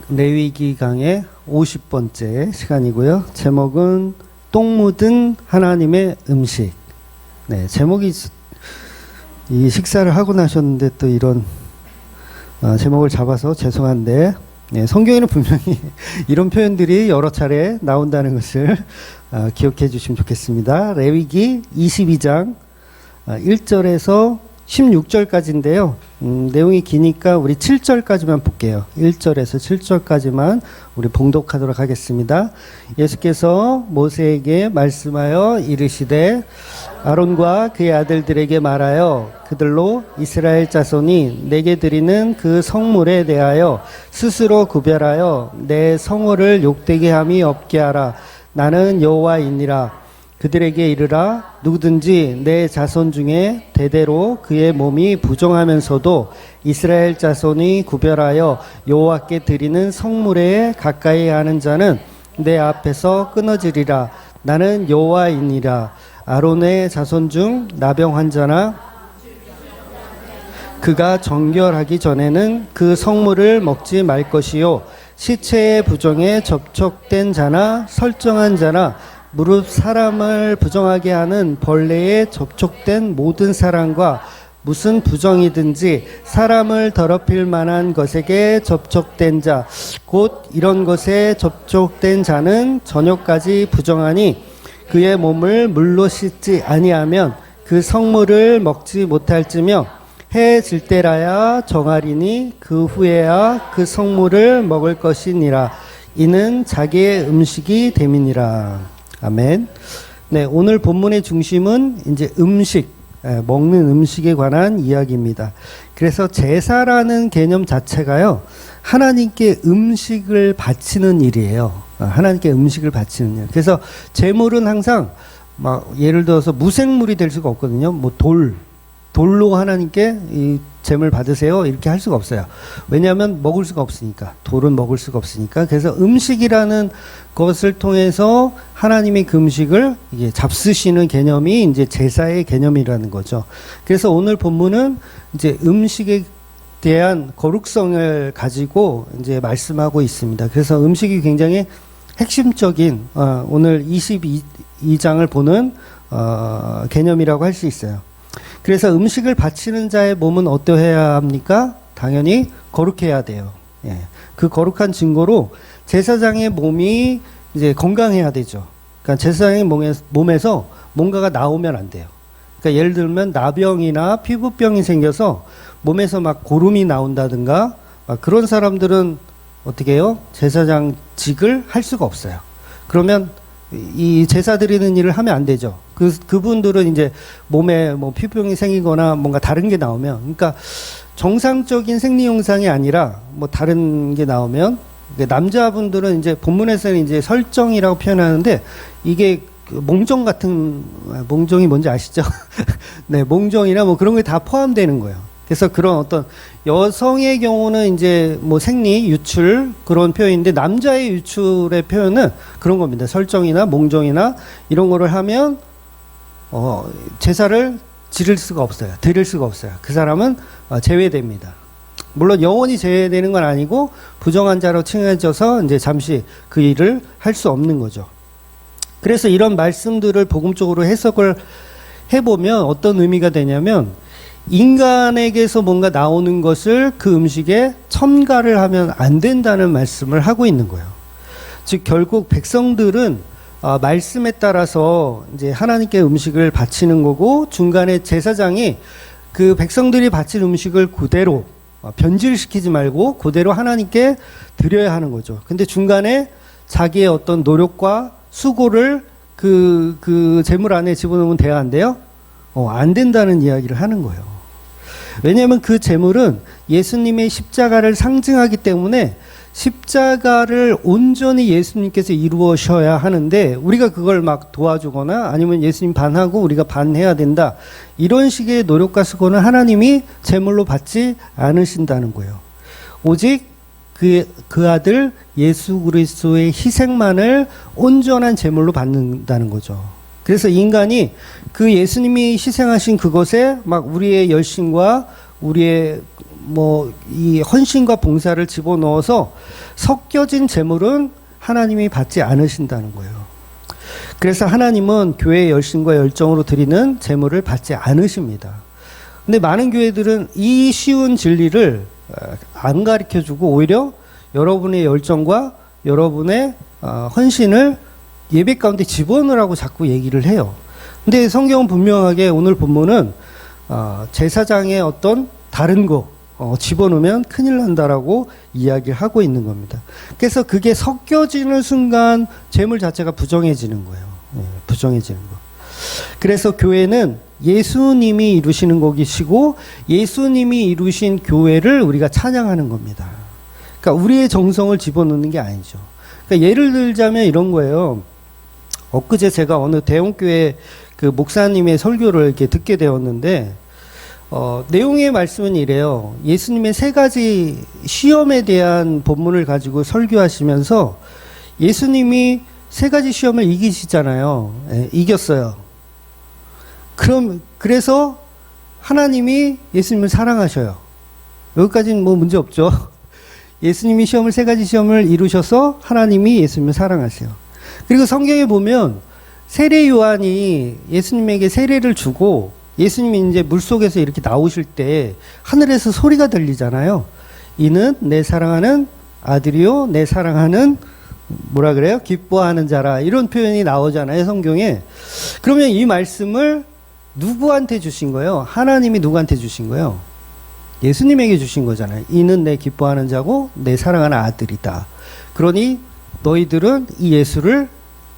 레위기 강의 50번째 시간이고요. 제목은 똥 묻은 하나님의 음식. 네, 제목이 이 식사를 하고 나셨는데 또 이런 제목을 잡아서 죄송한데, 네, 성경에는 분명히 이런 표현들이 여러 차례 나온다는 것을 기억해 주시면 좋겠습니다. 레위기 22장 1절에서 16절까지인데요. 내용이 기니까 우리 7절까지만 볼게요. 1절에서 7절까지만 우리 봉독하도록 하겠습니다. 예수께서 모세에게 말씀하여 이르시되 아론과 그의 아들들에게 말하여 그들로 이스라엘 자손이 내게 드리는 그 성물에 대하여 스스로 구별하여 내 성호를 욕되게 함이 없게 하라. 나는 여호와이니라. 그들에게 이르라. 누구든지 내 자손 중에 대대로 그의 몸이 부정하면서도 이스라엘 자손이 구별하여 여호와께 드리는 성물에 가까이 하는 자는 내 앞에서 끊어지리라. 나는 여호와이니라. 아론의 자손 중 나병 환자나 그가 정결하기 전에는 그 성물을 먹지 말 것이요, 시체의 부정에 접촉된 자나 설정한 자나 무릇 사람을 부정하게 하는 벌레에 접촉된 모든 사람과 무슨 부정이든지 사람을 더럽힐 만한 것에게 접촉된 자, 곧 이런 것에 접촉된 자는 저녁까지 부정하니 그의 몸을 물로 씻지 아니하면 그 성물을 먹지 못할지며 해 질 때라야 정하리니 그 후에야 그 성물을 먹을 것이니라. 이는 자기의 음식이 됨이니라. 아멘. 네, 오늘 본문의 중심은 이제 음식, 먹는 음식에 관한 이야기입니다. 그래서 제사라는 개념 자체가요, 하나님께 음식을 바치는 일이에요. 하나님께 음식을 바치는 일. 그래서 제물은 항상 막 예를 들어서 무생물이 될 수가 없거든요. 뭐 돌로 하나님께 이 제물 받으세요 이렇게 할 수가 없어요. 왜냐하면 먹을 수가 없으니까. 돌은 먹을 수가 없으니까. 그래서 음식이라는 것을 통해서 하나님의 그 음식을 이게 잡수시는 개념이 이제 제사의 개념이라는 거죠. 그래서 오늘 본문은 이제 음식에 대한 거룩성을 가지고 이제 말씀하고 있습니다. 그래서 음식이 굉장히 핵심적인 오늘 22장을 보는 개념이라고 할 수 있어요. 그래서 음식을 바치는 자의 몸은 어떠해야 합니까? 당연히 거룩해야 돼요. 예. 그 거룩한 증거로 제사장의 몸이 이제 건강해야 되죠. 그러니까 제사장의 몸에서 뭔가가 나오면 안 돼요. 그러니까 예를 들면 나병이나 피부병이 생겨서 몸에서 막 고름이 나온다든가 막 그런 사람들은 어떻게 해요? 제사장직을 할 수가 없어요. 그러면 이 제사 드리는 일을 하면 안 되죠. 그분들은 이제 몸에 뭐 피부병이 생기거나 뭔가 다른 게 나오면, 그러니까 정상적인 생리 현상이 아니라 뭐 다른 게 나오면, 남자분들은 이제 본문에서는 이제 설정이라고 표현하는데 이게 몽정 같은, 몽정이 뭔지 아시죠? 네, 몽정이나 뭐 그런 게 다 포함되는 거예요. 그래서 그런 어떤 여성의 경우는 이제 뭐 생리, 유출 그런 표현인데 남자의 유출의 표현은 그런 겁니다. 설정이나 몽정이나 이런 거를 하면 제사를 드릴 수가 없어요. 그 사람은 제외됩니다. 물론 영원히 제외되는 건 아니고 부정한 자로 칭해져서 이제 잠시 그 일을 할 수 없는 거죠. 그래서 이런 말씀들을 복음적으로 해석을 해보면 어떤 의미가 되냐면, 인간에게서 뭔가 나오는 것을 그 음식에 첨가를 하면 안 된다는 말씀을 하고 있는 거예요. 즉 결국 백성들은 말씀에 따라서 이제 하나님께 음식을 바치는 거고, 중간에 제사장이 그 백성들이 바친 음식을 그대로 변질시키지 말고 그대로 하나님께 드려야 하는 거죠. 근데 중간에 자기의 어떤 노력과 수고를 그 제물 안에 집어넣으면 돼야 한대요? 안 된다는 이야기를 하는 거예요. 왜냐하면 그 제물은 예수님의 십자가를 상징하기 때문에 십자가를 온전히 예수님께서 이루어셔야 하는데, 우리가 그걸 막 도와주거나 아니면 예수님 반하고 우리가 반해야 된다, 이런 식의 노력과 수고는 하나님이 제물로 받지 않으신다는 거예요. 오직 그 아들 예수 그리스도의 희생만을 온전한 제물로 받는다는 거죠. 그래서 인간이 그 예수님이 희생하신 그것에 막 우리의 열심과 우리의 뭐 이 헌신과 봉사를 집어넣어서 섞여진 제물은 하나님이 받지 않으신다는 거예요. 그래서 하나님은 교회의 열심과 열정으로 드리는 제물을 받지 않으십니다. 근데 많은 교회들은 이 쉬운 진리를 안 가르쳐주고 오히려 여러분의 열정과 여러분의 헌신을 예배 가운데 집어넣으라고 자꾸 얘기를 해요. 근데 성경은 분명하게 오늘 본문은 제사장의 어떤 다른 거 집어넣으면 큰일 난다라고 이야기를 하고 있는 겁니다. 그래서 그게 섞여지는 순간 제물 자체가 부정해지는 거예요. 부정해지는 거. 그래서 교회는 예수님이 이루시는 것이시고 예수님이 이루신 교회를 우리가 찬양하는 겁니다. 그러니까 우리의 정성을 집어넣는 게 아니죠. 그러니까 예를 들자면 이런 거예요. 엊그제 제가 어느 대형교회 그 목사님의 설교를 이렇게 듣게 되었는데 내용의 말씀은 이래요. 예수님의 세 가지 시험에 대한 본문을 가지고 설교하시면서 예수님이 세 가지 시험을 이기시잖아요. 이겼어요. 그래서 하나님이 예수님을 사랑하셔요. 여기까지는 뭐 문제 없죠. 예수님이 세 가지 시험을 이루셔서 하나님이 예수님을 사랑하세요. 그리고 성경에 보면 세례 요한이 예수님에게 세례를 주고 예수님이 이제 물속에서 이렇게 나오실 때 하늘에서 소리가 들리잖아요. 이는 내 사랑하는 아들이요 내 사랑하는 뭐라 그래요? 기뻐하는 자라. 이런 표현이 나오잖아요, 성경에. 그러면 이 말씀을 누구한테 주신 거예요? 하나님이 누구한테 주신 거예요? 예수님에게 주신 거잖아요. 이는 내 기뻐하는 자고 내 사랑하는 아들이다. 그러니 너희들은 이 예수를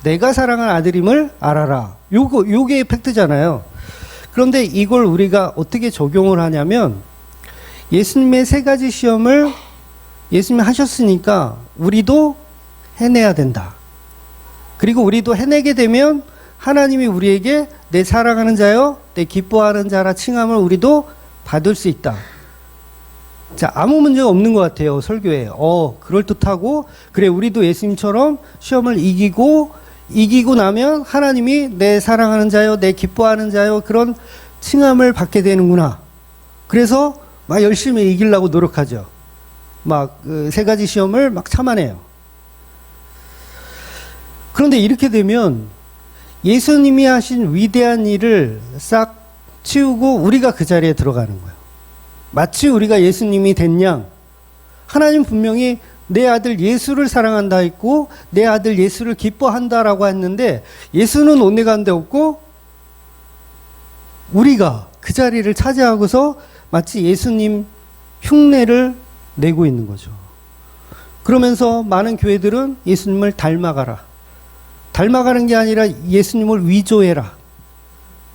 내가 사랑하는 아들임을 알아라. 요게 팩트잖아요. 그런데 이걸 우리가 어떻게 적용을 하냐면 예수님의 세 가지 시험을 예수님이 하셨으니까 우리도 해내야 된다. 그리고 우리도 해내게 되면 하나님이 우리에게 내 사랑하는 자요, 내 기뻐하는 자라 칭함을 우리도 받을 수 있다. 자, 아무 문제가 없는 것 같아요, 설교에. 그럴듯하고, 그래, 우리도 예수님처럼 시험을 이기고 나면 하나님이 내 사랑하는 자요, 내 기뻐하는 자요, 그런 칭함을 받게 되는구나. 그래서 막 열심히 이기려고 노력하죠. 막 그 세 가지 시험을 막 참아내요. 그런데 이렇게 되면 예수님이 하신 위대한 일을 싹 치우고 우리가 그 자리에 들어가는 거예요. 마치 우리가 예수님이 된 양, 하나님 분명히 내 아들 예수를 사랑한다 했고 내 아들 예수를 기뻐한다라고 했는데 예수는 온 데 간 데 없고 우리가 그 자리를 차지하고서 마치 예수님 흉내를 내고 있는 거죠. 그러면서 많은 교회들은 예수님을 닮아가라. 닮아가는 게 아니라 예수님을 위조해라.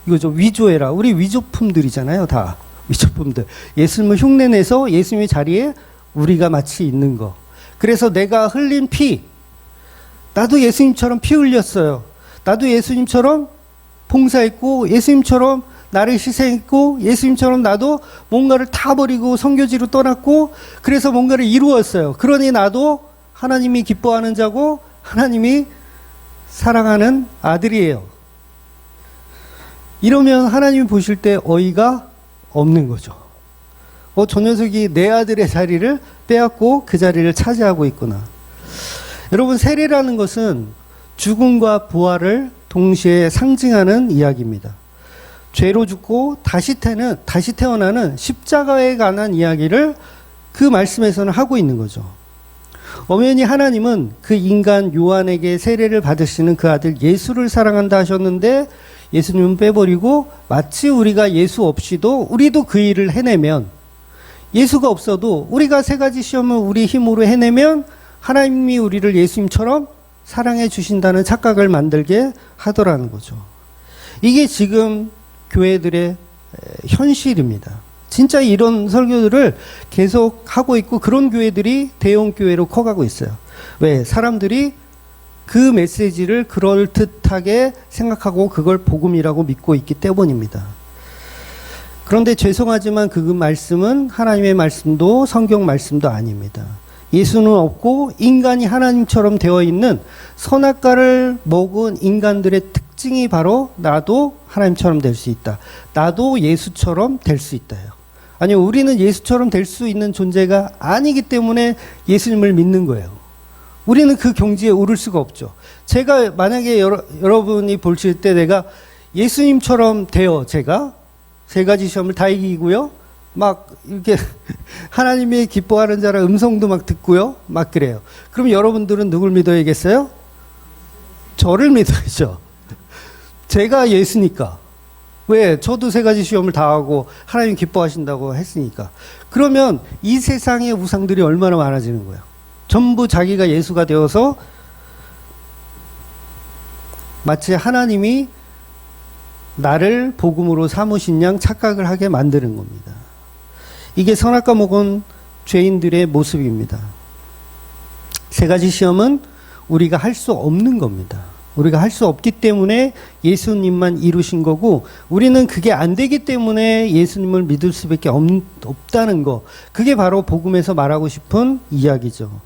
이거죠. 위조해라. 우리 위조품들이잖아요. 다. 위조품들. 예수님을 흉내내서 예수님의 자리에 우리가 마치 있는 거. 그래서 내가 흘린 피. 나도 예수님처럼 피 흘렸어요. 나도 예수님처럼 봉사했고 예수님처럼 나를 희생했고 예수님처럼 나도 뭔가를 다 버리고 선교지로 떠났고 그래서 뭔가를 이루었어요. 그러니 나도 하나님이 기뻐하는 자고 하나님이 사랑하는 아들이에요. 이러면 하나님이 보실 때 어이가 없는 거죠. 저 녀석이 내 아들의 자리를 빼앗고 그 자리를 차지하고 있구나. 여러분, 세례라는 것은 죽음과 부활을 동시에 상징하는 이야기입니다. 죄로 죽고 다시 태어나는 십자가에 관한 이야기를 그 말씀에서는 하고 있는 거죠. 엄연히 하나님은 그 인간 요한에게 세례를 받으시는 그 아들 예수를 사랑한다 하셨는데 예수님은 빼버리고 마치 우리가 예수 없이도 우리도 그 일을 해내면 예수가 없어도 우리가 세 가지 시험을 우리 힘으로 해내면 하나님이 우리를 예수님처럼 사랑해 주신다는 착각을 만들게 하더라는 거죠. 이게 지금 교회들의 현실입니다. 진짜 이런 설교들을 계속 하고 있고 그런 교회들이 대형 교회로 커가고 있어요. 왜? 사람들이 그 메시지를 그럴듯하게 생각하고 그걸 복음이라고 믿고 있기 때문입니다. 그런데 죄송하지만 그 말씀은 하나님의 말씀도 성경 말씀도 아닙니다. 예수는 없고 인간이 하나님처럼 되어 있는 선악과를 먹은 인간들의 특징이 바로 나도 하나님처럼 될 수 있다. 나도 예수처럼 될 수 있다요. 아니, 우리는 예수처럼 될 수 있는 존재가 아니기 때문에 예수님을 믿는 거예요. 우리는 그 경지에 오를 수가 없죠. 제가 만약에 여러분이 보실 때 내가 예수님처럼 돼요. 제가 세 가지 시험을 다 이기고요. 막 이렇게 하나님이 기뻐하는 자라 음성도 막 듣고요. 막 그래요. 그럼 여러분들은 누굴 믿어야겠어요? 저를 믿어야죠. 제가 예수니까. 왜? 저도 세 가지 시험을 다 하고 하나님 기뻐하신다고 했으니까. 그러면 이 세상의 우상들이 얼마나 많아지는 거예요. 전부 자기가 예수가 되어서 마치 하나님이 나를 복음으로 삼으신 양 착각을 하게 만드는 겁니다. 이게 선악과 먹은 죄인들의 모습입니다. 세 가지 시험은 우리가 할 수 없는 겁니다. 우리가 할 수 없기 때문에 예수님만 이루신 거고, 우리는 그게 안 되기 때문에 예수님을 믿을 수밖에 없다는 거. 그게 바로 복음에서 말하고 싶은 이야기죠.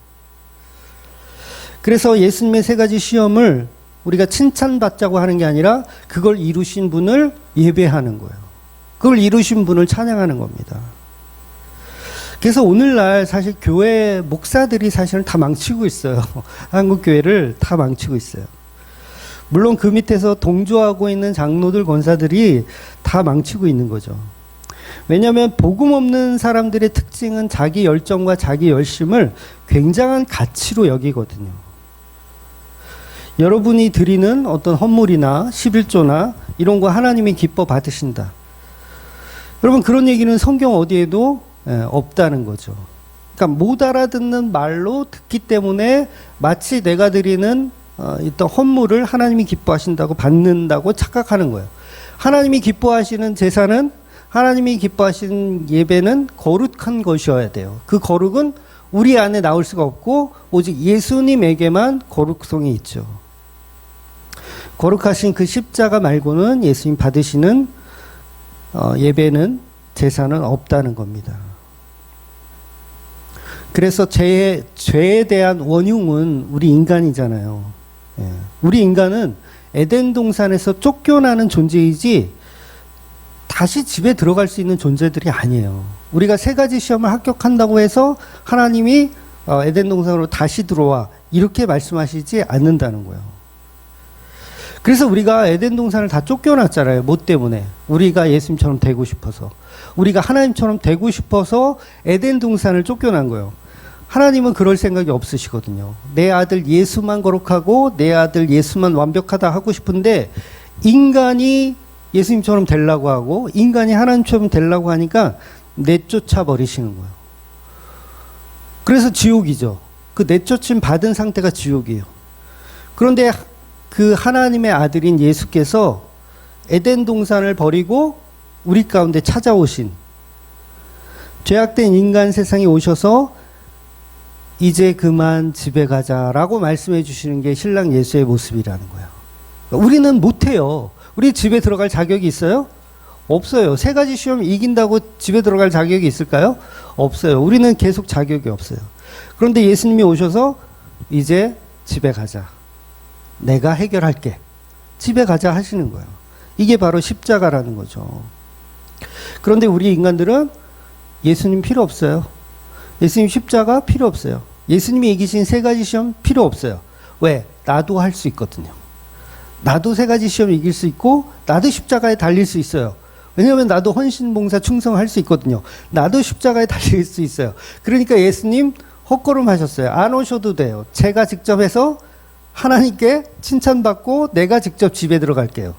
그래서 예수님의 세 가지 시험을 우리가 칭찬받자고 하는 게 아니라 그걸 이루신 분을 예배하는 거예요. 그걸 이루신 분을 찬양하는 겁니다. 그래서 오늘날 사실 교회 목사들이 사실은 다 망치고 있어요. 한국 교회를 다 망치고 있어요. 물론 그 밑에서 동조하고 있는 장로들, 권사들이 다 망치고 있는 거죠. 왜냐하면 복음 없는 사람들의 특징은 자기 열정과 자기 열심을 굉장한 가치로 여기거든요. 여러분이 드리는 어떤 헌물이나 11조나 이런 거 하나님이 기뻐 받으신다. 여러분, 그런 얘기는 성경 어디에도 없다는 거죠. 그러니까 못 알아듣는 말로 듣기 때문에 마치 내가 드리는 어떤 헌물을 하나님이 기뻐하신다고 받는다고 착각하는 거예요. 하나님이 기뻐하시는 제사는, 하나님이 기뻐하시는 예배는 거룩한 것이어야 돼요. 그 거룩은 우리 안에 나올 수가 없고 오직 예수님에게만 거룩성이 있죠. 거룩하신 그 십자가 말고는 예수님 받으시는 예배는, 제사는 없다는 겁니다. 그래서 죄에 대한 원흉은 우리 인간이잖아요. 예. 우리 인간은 에덴 동산에서 쫓겨나는 존재이지 다시 집에 들어갈 수 있는 존재들이 아니에요. 우리가 세 가지 시험을 합격한다고 해서 하나님이 에덴 동산으로 다시 들어와 이렇게 말씀하시지 않는다는 거예요. 그래서 우리가 에덴 동산을 다 쫓겨났잖아요. 뭐 때문에? 우리가 예수님처럼 되고 싶어서. 우리가 하나님처럼 되고 싶어서 에덴 동산을 쫓겨난 거예요. 하나님은 그럴 생각이 없으시거든요. 내 아들 예수만 거룩하고 내 아들 예수만 완벽하다 하고 싶은데, 인간이 예수님처럼 되려고 하고 인간이 하나님처럼 되려고 하니까 내쫓아 버리시는 거예요. 그래서 지옥이죠. 그 내쫓임 받은 상태가 지옥이에요. 그런데 그 하나님의 아들인 예수께서 에덴 동산을 버리고 우리 가운데 찾아오신, 죄악된 인간 세상에 오셔서 이제 그만 집에 가자라고 말씀해 주시는 게 신랑 예수의 모습이라는 거예요. 우리는 못해요. 우리 집에 들어갈 자격이 있어요? 없어요. 세 가지 시험 이긴다고 집에 들어갈 자격이 있을까요? 없어요. 우리는 계속 자격이 없어요. 그런데 예수님이 오셔서 이제 집에 가자. 내가 해결할게. 집에 가자 하시는 거예요. 이게 바로 십자가라는 거죠. 그런데 우리 인간들은 예수님 필요 없어요. 예수님 십자가 필요 없어요. 예수님이 이기신 세 가지 시험 필요 없어요. 왜? 나도 할 수 있거든요. 나도 세 가지 시험 이길 수 있고 나도 십자가에 달릴 수 있어요. 왜냐하면 나도 헌신봉사 충성할 수 있거든요. 나도 십자가에 달릴 수 있어요. 그러니까 예수님 헛걸음 하셨어요. 안 오셔도 돼요. 제가 직접 해서 하나님께 칭찬받고 내가 직접 집에 들어갈게요.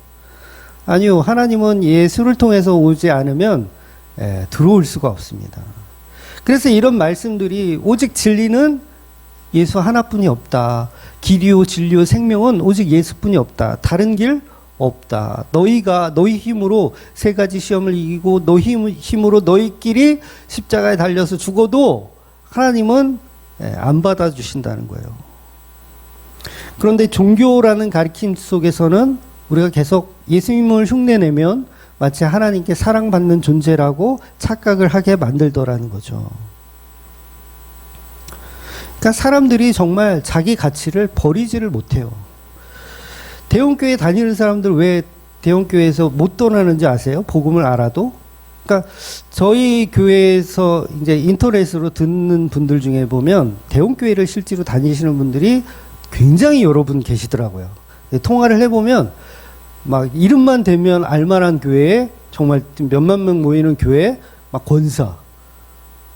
아니요. 하나님은 예수를 통해서 오지 않으면 들어올 수가 없습니다. 그래서 이런 말씀들이, 오직 진리는 예수 하나뿐이 없다. 길이요 진리요 생명은 오직 예수뿐이 없다. 다른 길 없다. 너희가 너희 힘으로 세 가지 시험을 이기고 너희 힘으로 너희끼리 십자가에 달려서 죽어도 하나님은 안 받아주신다는 거예요. 그런데 종교라는 가르침 속에서는 우리가 계속 예수님을 흉내내면 마치 하나님께 사랑받는 존재라고 착각을 하게 만들더라는 거죠. 그러니까 사람들이 정말 자기 가치를 버리지를 못해요. 대형교회 다니는 사람들 왜 대형교회에서 못 떠나는지 아세요? 복음을 알아도? 그러니까 저희 교회에서 이제 인터넷으로 듣는 분들 중에 보면 대형교회를 실제로 다니시는 분들이 굉장히 여러 분 계시더라고요. 통화를 해보면 막 이름만 대면 알만한 교회에 정말 몇만 명 모이는 교회, 막 권사,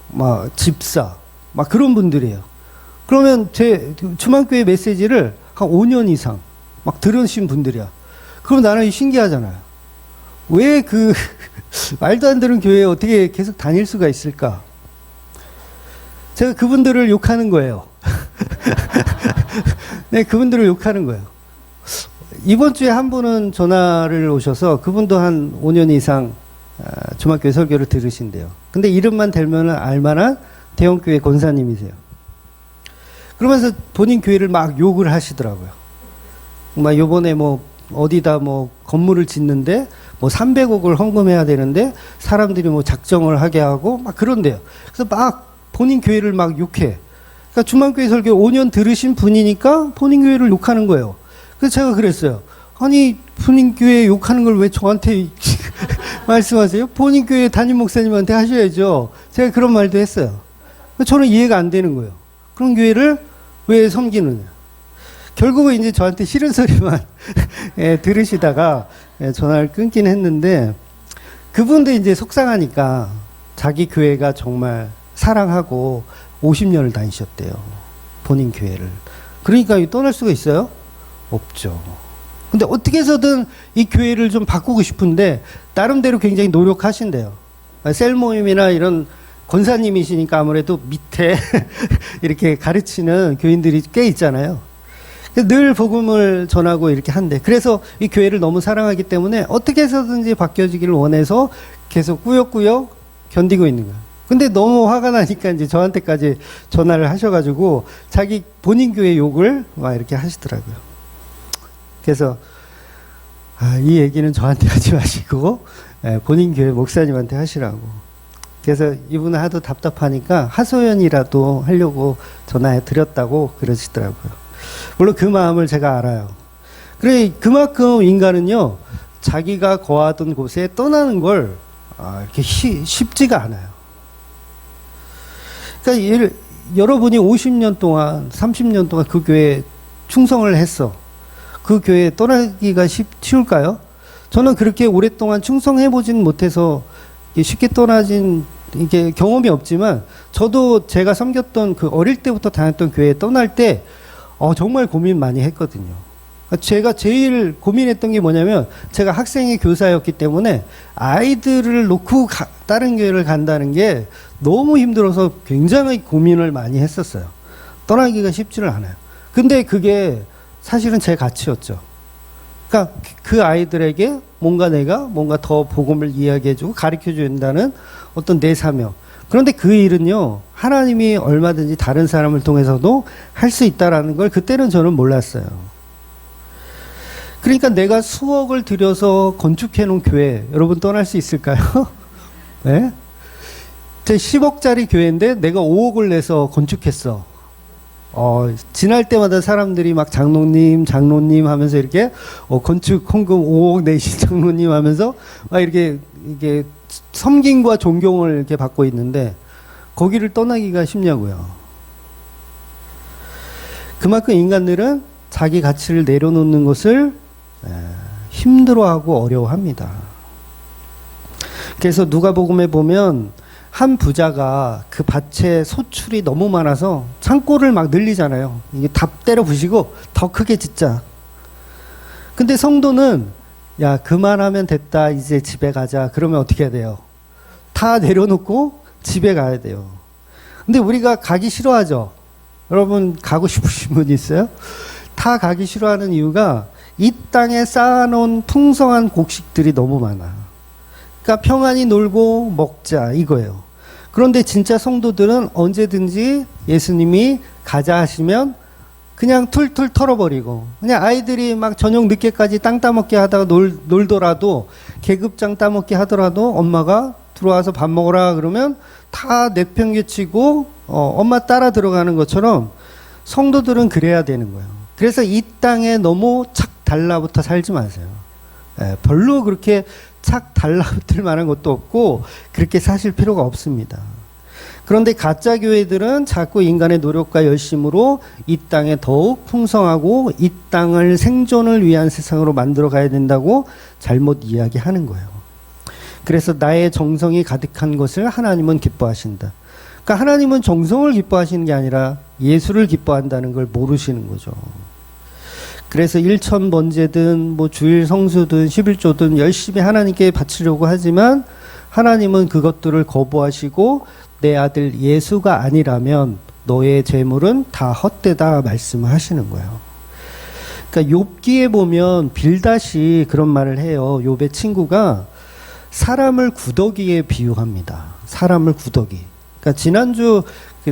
막 집사, 막 그런 분들이에요. 그러면 제 주만교회 메시지를 한 5년 이상 막 들으신 분들이야. 그럼 나는 신기하잖아요. 왜 그 말도 안 되는 교회에 어떻게 계속 다닐 수가 있을까? 제가 그분들을 욕하는 거예요. 네, 그분들을 욕하는 거예요. 이번 주에 한 분은 전화를 오셔서 그분도 한 5년 이상 주말교회 설교를 들으신대요. 근데 이름만 대면 알만한 대형교회 권사님이세요. 그러면서 본인 교회를 막 욕을 하시더라고요. 막 요번에 뭐 어디다 뭐 건물을 짓는데 뭐 300억을 헌금해야 되는데 사람들이 뭐 작정을 하게 하고 막 그런데요. 그래서 막 본인 교회를 막 욕해. 그러니까 주만교회 설교 5년 들으신 분이니까 본인 교회를 욕하는 거예요. 그래서 제가 그랬어요. 아니 본인 교회 욕하는 걸 왜 저한테 말씀하세요? 본인 교회 담임 목사님한테 하셔야죠. 제가 그런 말도 했어요. 저는 이해가 안 되는 거예요. 그런 교회를 왜 섬기느냐. 결국은 이제 저한테 싫은 소리만 들으시다가 전화를 끊긴 했는데 그분도 이제 속상하니까 자기 교회가 정말 사랑하고 50년을 다니셨대요. 본인 교회를. 그러니까 떠날 수가 있어요? 없죠. 근데 어떻게 해서든 이 교회를 좀 바꾸고 싶은데 나름대로 굉장히 노력하신대요. 셀 모임이나 이런 권사님이시니까 아무래도 밑에 이렇게 가르치는 교인들이 꽤 있잖아요. 늘 복음을 전하고 이렇게 한대. 그래서 이 교회를 너무 사랑하기 때문에 어떻게 해서든지 바뀌어지기를 원해서 계속 꾸역꾸역 견디고 있는 거예요. 근데 너무 화가 나니까 이제 저한테까지 전화를 하셔가지고 자기 본인 교회 욕을 막 이렇게 하시더라고요. 그래서 이 얘기는 저한테 하지 마시고 본인 교회 목사님한테 하시라고. 그래서 이분은 하도 답답하니까 하소연이라도 하려고 전화해 드렸다고 그러시더라고요. 물론 그 마음을 제가 알아요. 그래 그만큼 인간은요 자기가 거하던 곳에 떠나는 걸 이렇게 쉽지가 않아요. 그러니까 여러분이 50년 동안 30년 동안 그 교회에 충성을 했어. 그 교회에 떠나기가 쉬울까요? 저는 그렇게 오랫동안 충성해보진 못해서 쉽게 떠나진 이게 경험이 없지만 저도 제가 섬겼던 그 어릴 때부터 다녔던 교회에 떠날 때 정말 고민 많이 했거든요. 제가 제일 고민했던 게 뭐냐면 제가 학생의 교사였기 때문에 아이들을 놓고 다른 교회를 간다는 게 너무 힘들어서 굉장히 고민을 많이 했었어요. 떠나기가 쉽지를 않아요. 근데 그게 사실은 제 가치였죠. 그러니까 그 아이들에게 내가 뭔가 더 복음을 이야기해주고 가르쳐준다는 어떤 내 사명. 그런데 그 일은요, 하나님이 얼마든지 다른 사람을 통해서도 할 수 있다라는 걸 그때는 저는 몰랐어요. 그러니까 내가 수억을 들여서 건축해 놓은 교회, 여러분 떠날 수 있을까요? 네? 제 10억짜리 교회인데 내가 5억을 내서 건축했어. 지날 때마다 사람들이 막 장로님 하면서 이렇게 건축 헌금 5억 내신 장로님 하면서 막 이게 섬김과 존경을 이렇게 받고 있는데 거기를 떠나기가 쉽냐고요. 그만큼 인간들은 자기 가치를 내려놓는 것을 힘들어하고 어려워합니다. 그래서 누가복음에 보면 한 부자가 그 밭에 소출이 너무 많아서 창고를 막 늘리잖아요. 이게 다 때려 부시고 더 크게 짓자. 근데 성도는 야 그만하면 됐다 이제 집에 가자. 그러면 어떻게 해야 돼요? 다 내려놓고 집에 가야 돼요. 근데 우리가 가기 싫어하죠. 여러분 가고 싶으신 분 있어요? 다 가기 싫어하는 이유가 이 땅에 쌓아놓은 풍성한 곡식들이 너무 많아. 그러니까 평안히 놀고 먹자 이거예요. 그런데 진짜 성도들은 언제든지 예수님이 가자 하시면 그냥 툴툴 털어버리고 그냥 아이들이 막 저녁 늦게까지 땅 따먹게 하다가 놀더라도 계급장 따먹게 하더라도 엄마가 들어와서 밥 먹으라 그러면 다 내팽개치고 엄마 따라 들어가는 것처럼 성도들은 그래야 되는 거예요. 그래서 이 땅에 너무 착 달라붙어 살지 마세요. 별로 그렇게 착 달라붙을 만한 것도 없고 그렇게 사실 필요가 없습니다. 그런데 가짜 교회들은 자꾸 인간의 노력과 열심으로 이 땅에 더욱 풍성하고 이 땅을 생존을 위한 세상으로 만들어 가야 된다고 잘못 이야기하는 거예요. 그래서 나의 정성이 가득한 것을 하나님은 기뻐하신다. 그러니까 하나님은 정성을 기뻐하시는 게 아니라 예수를 기뻐한다는 걸 모르시는 거죠. 그래서 일천번제든 뭐 주일 성수든 11조든 열심히 하나님께 바치려고 하지만 하나님은 그것들을 거부하시고 내 아들 예수가 아니라면 너의 재물은 다 헛되다 말씀을 하시는 거예요. 그러니까 욥기에 보면 빌닷이 그런 말을 해요. 욥의 친구가 사람을 구더기에 비유합니다. 사람을 구더기. 그러니까 지난주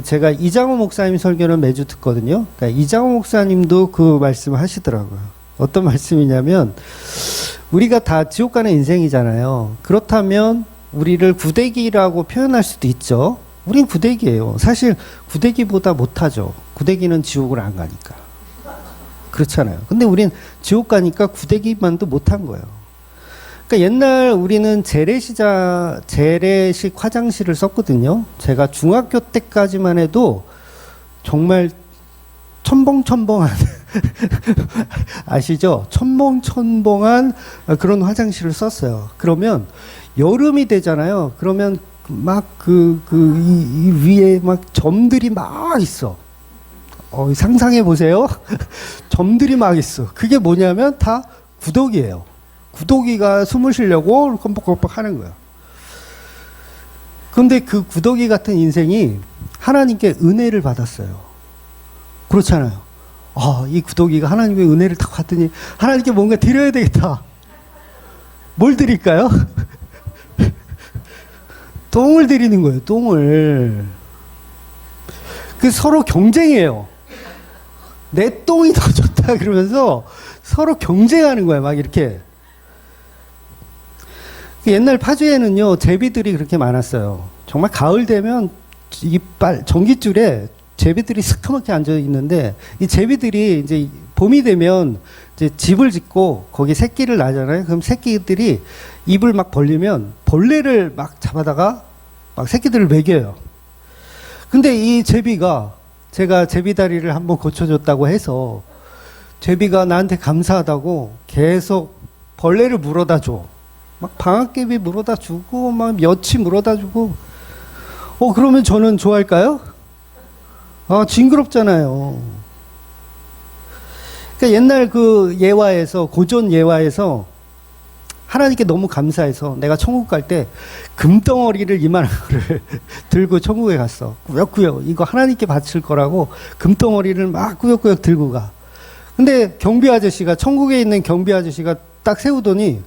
제가 이장호 목사님 설교는 매주 듣거든요. 그러니까 이장호 목사님도 그 말씀을 하시더라고요. 어떤 말씀이냐면 우리가 다 지옥 가는 인생이잖아요. 그렇다면 우리를 구데기라고 표현할 수도 있죠. 우린 구데기예요. 사실 구데기보다 못하죠. 구데기는 지옥을 안 가니까. 그렇잖아요. 근데 우린 지옥 가니까 구데기만도 못한 거예요. 그러니까 옛날 우리는 재래식 화장실을 썼거든요. 제가 중학교 때까지만 해도 정말 첨벙첨벙한 아시죠? 첨벙첨벙한 그런 화장실을 썼어요. 그러면 여름이 되잖아요. 그러면 막 이 위에 막 점들이 막 있어. 상상해 보세요. 점들이 막 있어. 그게 뭐냐면 다 구더기예요. 구더기가 숨을 쉬려고 껌뻑껌뻑 하는 거야. 그런데 그 구더기 같은 인생이 하나님께 은혜를 받았어요. 그렇잖아요. 이 구더기가 하나님의 은혜를 딱 받더니 하나님께 뭔가 드려야 되겠다. 뭘 드릴까요? 똥을 드리는 거예요. 똥을. 서로 경쟁해요. 내 똥이 더 좋다 그러면서 서로 경쟁하는 거야. 막 이렇게. 옛날 파주에는요, 제비들이 그렇게 많았어요. 정말 가을 되면 전깃줄에 제비들이 스카맣게 앉아 있는데, 이 제비들이 이제 봄이 되면 이제 집을 짓고 거기 새끼를 낳잖아요. 그럼 새끼들이 입을 막 벌리면 벌레를 막 잡아다가 막 새끼들을 먹여요. 근데 이 제비가 제가 제비다리를 한번 고쳐줬다고 해서 제비가 나한테 감사하다고 계속 벌레를 물어다 줘. 막 방앗개비 물어다 주고 막 멸치 물어다 주고. 그러면 저는 좋아할까요? 징그럽잖아요. 그러니까 옛날 그 예화에서, 고전 예화에서 하나님께 너무 감사해서 내가 천국 갈 때 금덩어리를 이만한 거를 들고 천국에 갔어. 꾸역꾸역 이거 하나님께 바칠 거라고 금덩어리를 막 꾸역꾸역 들고 가. 근데 경비 아저씨가, 천국에 있는 경비 아저씨가 딱 세우더니,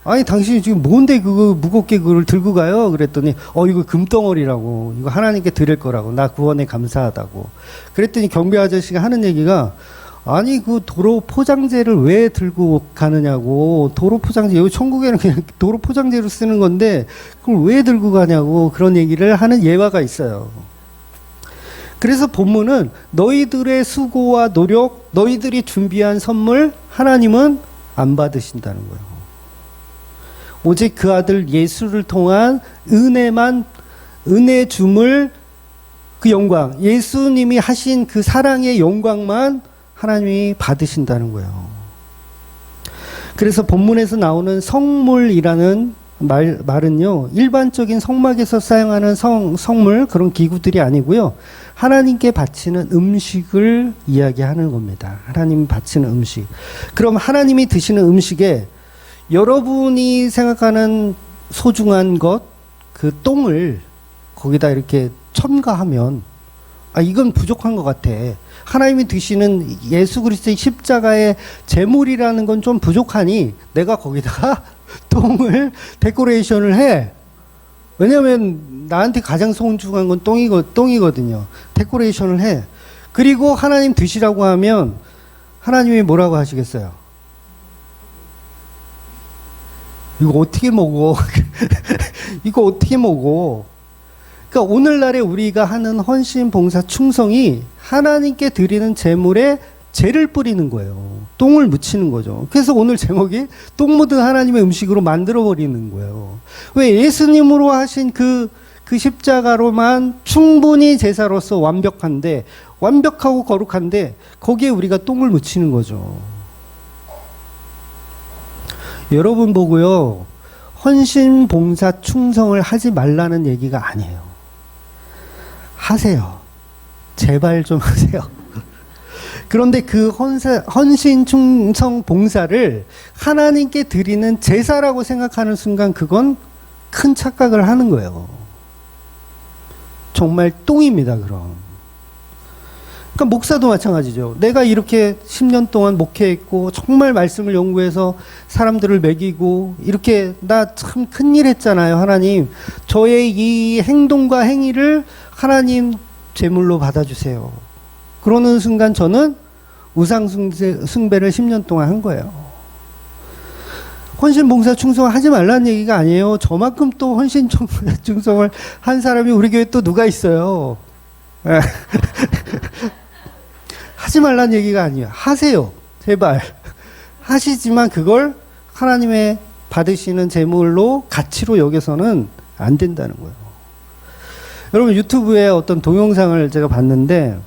아니 당신이 지금 뭔데 그거 무겁게 그걸 들고 가요? 그랬더니 이거 금덩어리라고, 이거 하나님께 드릴 거라고, 나 구원에 감사하다고. 그랬더니 경비 아저씨가 하는 얘기가, 아니 그 도로 포장재를 왜 들고 가느냐고. 도로 포장재, 여기 천국에는 그냥 도로 포장재로 쓰는 건데 그걸 왜 들고 가냐고, 그런 얘기를 하는 예화가 있어요. 그래서 본문은 너희들의 수고와 노력, 너희들이 준비한 선물 하나님은 안 받으신다는 거예요. 오직 그 아들 예수를 통한 은혜 줌을, 그 영광, 예수님이 하신 그 사랑의 영광만 하나님이 받으신다는 거예요. 그래서 본문에서 나오는 성물이라는 말은요, 일반적인 성막에서 사용하는 성물, 그런 기구들이 아니고요, 하나님께 바치는 음식을 이야기하는 겁니다. 하나님 바치는 음식. 그럼 하나님이 드시는 음식에 여러분이 생각하는 소중한 것, 그 똥을 거기다 이렇게 첨가하면, 이건 부족한 것 같아. 하나님이 드시는 예수 그리스도의 십자가의 제물이라는 건 좀 부족하니 내가 거기다가 똥을 데코레이션을 해. 왜냐하면 나한테 가장 소중한 건 똥이거든요. 데코레이션을 해. 그리고 하나님 드시라고 하면 하나님이 뭐라고 하시겠어요? 이거 어떻게 먹어? 이거 어떻게 먹어? 그러니까 오늘날에 우리가 하는 헌신, 봉사, 충성이 하나님께 드리는 제물의 죄를 뿌리는 거예요. 똥을 묻히는 거죠. 그래서 오늘 제목이 똥 묻은 하나님의 음식으로 만들어버리는 거예요. 왜? 예수님으로 하신 그 십자가로만 충분히 제사로서 완벽한데, 완벽하고 거룩한데 거기에 우리가 똥을 묻히는 거죠. 여러분 보고요, 헌신, 봉사, 충성을 하지 말라는 얘기가 아니에요. 하세요. 제발 좀 하세요. 그런데 그 헌신, 충성, 봉사를 하나님께 드리는 제사라고 생각하는 순간 그건 큰 착각을 하는 거예요. 정말 똥입니다, 그럼. 그러니까 목사도 마찬가지죠. 내가 이렇게 10년 동안 목회했고 정말 말씀을 연구해서 사람들을 먹이고 이렇게 나 참 큰일 했잖아요. 하나님, 저의 이 행동과 행위를 하나님 제물로 받아주세요. 그러는 순간 저는 우상 숭배를 10년 동안 한 거예요. 헌신, 봉사, 충성을 하지 말라는 얘기가 아니에요. 저만큼 또 헌신, 충성을 한 사람이 우리 교회에 또 누가 있어요. 하지 말라는 얘기가 아니에요. 하세요. 제발. 하시지만 그걸 하나님의 받으시는 제물로, 가치로 여겨서는 안 된다는 거예요. 여러분, 유튜브에 어떤 동영상을 제가 봤는데,